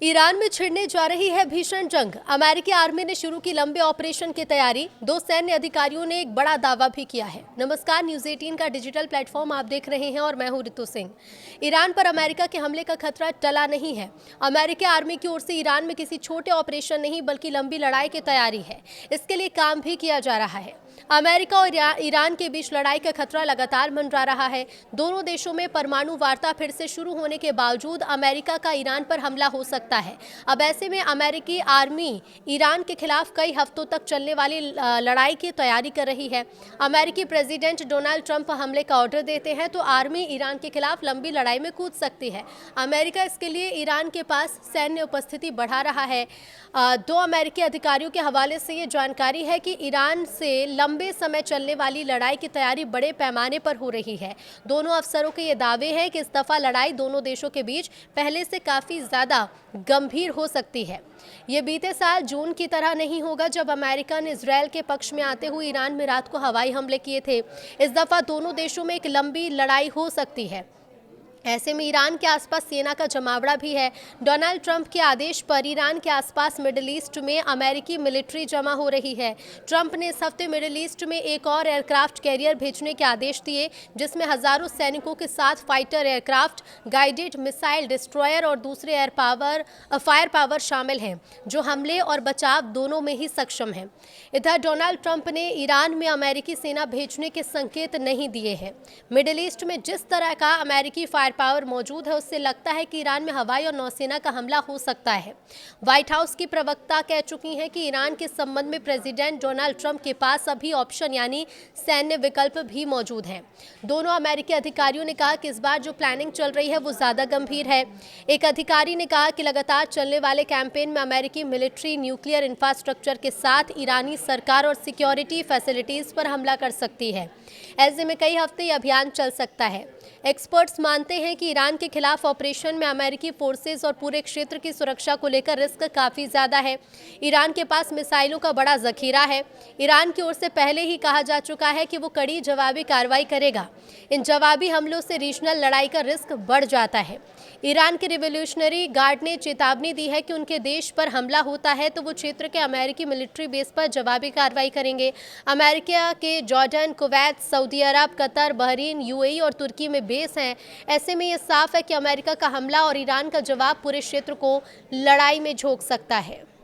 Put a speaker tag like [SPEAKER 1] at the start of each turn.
[SPEAKER 1] Iran में छिड़ने जा रही है भीषण जंग। अमेरिकी आर्मी ने शुरू की लंबे ऑपरेशन की तैयारी। दो सैन्य अधिकारियों ने एक बड़ा दावा भी किया है। नमस्कार, न्यूज़ 18 का डिजिटल प्लेटफॉर्म आप देख रहे हैं और मैं हूं रितु सिंह। ईरान पर अमेरिका के हमले का खतरा टला नहीं है। अमेरिकी आर्मी की ओर से ईरान में किसी छोटे ऑपरेशन नहीं बल्कि लंबी लड़ाई की तैयारी है। इसके लिए काम भी किया जा रहा है। अमेरिका और ईरान के बीच लड़ाई का खतरा लगातार मंडरा रहा है। दोनों देशों में परमाणु वार्ता फिर से शुरू होने के बावजूद अमेरिका का ईरान पर हमला हो सकता है। अब ऐसे में अमेरिकी आर्मी ईरान के खिलाफ कई हफ्तों तक चलने वाली लड़ाई की तैयारी कर रही है। अमेरिकी प्रेसिडेंट डोनाल्ड ट्रंप हमले का ऑर्डर देते हैं तो आर्मी ईरान के खिलाफ लंबी लड़ाई में कूद सकती है। अमेरिका इसके लिए ईरान के पास सैन्य उपस्थिति बढ़ा रहा है। दो अमेरिकी अधिकारियों के हवाले से ये जानकारी है कि ईरान से लंबे समय चलने वाली लड़ाई की तैयारी बड़े पैमाने पर हो रही है। दोनों अफसरों के ये दावे हैं कि इस दफा लड़ाई दोनों देशों के बीच पहले से काफ़ी ज़्यादा गंभीर हो सकती है। ये बीते साल जून की तरह नहीं होगा जब अमेरिका ने इजरायल के पक्ष में आते हुए ईरान में रात को हवाई हमले किए थे। इस दफा दोनों देशों में एक लंबी लड़ाई हो सकती है। ऐसे में ईरान के आसपास सेना का जमावड़ा भी है। डोनाल्ड ट्रंप के आदेश पर ईरान के आसपास मिडिल ईस्ट में अमेरिकी मिलिट्री जमा हो रही है। ट्रंप ने इस हफ्ते मिडिल ईस्ट में एक और एयरक्राफ्ट कैरियर भेजने के आदेश दिए जिसमें हजारों सैनिकों के साथ fighter aircraft, guided missile destroyer और दूसरे फायर पावर शामिल हैं जो हमले और बचाव दोनों में ही सक्षम हैं। इधर डोनाल्ड ट्रंप ने ईरान में अमेरिकी सेना भेजने के संकेत नहीं दिए हैं। मिडिल ईस्ट में जिस तरह का अमेरिकी फायर पावर मौजूद है उससे लगता है कि ईरान में हवाई और नौसेना का हमला हो सकता है। व्हाइट हाउस की प्रवक्ता कह चुकी हैं कि ईरान के संबंध में प्रेसिडेंट डोनाल्ड ट्रंप के पास अभी ऑप्शन यानी सैन्य विकल्प भी मौजूद हैं। दोनों अमेरिकी अधिकारियों ने कहा कि इस बार जो प्लानिंग चल रही है वो ज्यादा गंभीर है। एक अधिकारी ने कहा कि लगातार चलने वाले कैंपेन में अमेरिकी मिलिट्री न्यूक्लियर इंफ्रास्ट्रक्चर के साथ ईरानी सरकार और सिक्योरिटी फैसिलिटीज पर हमला कर सकती है। ऐसे में कई हफ्ते ये अभियान चल सकता है। एक्सपर्ट्स मानते हैं कि ईरान के खिलाफ ऑपरेशन में अमेरिकी फोर्सेस और पूरे क्षेत्र की सुरक्षा को लेकर रिस्क काफ़ी ज़्यादा है। ईरान के पास मिसाइलों का बड़ा जखीरा है। ईरान की ओर से पहले ही कहा जा चुका है कि वो कड़ी जवाबी कार्रवाई करेगा। इन जवाबी हमलों से रीजनल लड़ाई का रिस्क बढ़ जाता है। ईरान के रिवोल्यूशनरी गार्ड ने चेतावनी दी है कि उनके देश पर हमला होता है तो वो क्षेत्र के अमेरिकी मिलिट्री बेस पर जवाबी कार्रवाई करेंगे। अमेरिका के जॉर्डन, कुवैत, सऊदी अरब, कतर, बहरीन, यूएई और तुर्की में बेस हैं। ऐसे में ये साफ है कि अमेरिका का हमला और ईरान का जवाब पूरे क्षेत्र को लड़ाई में झोंक सकता है।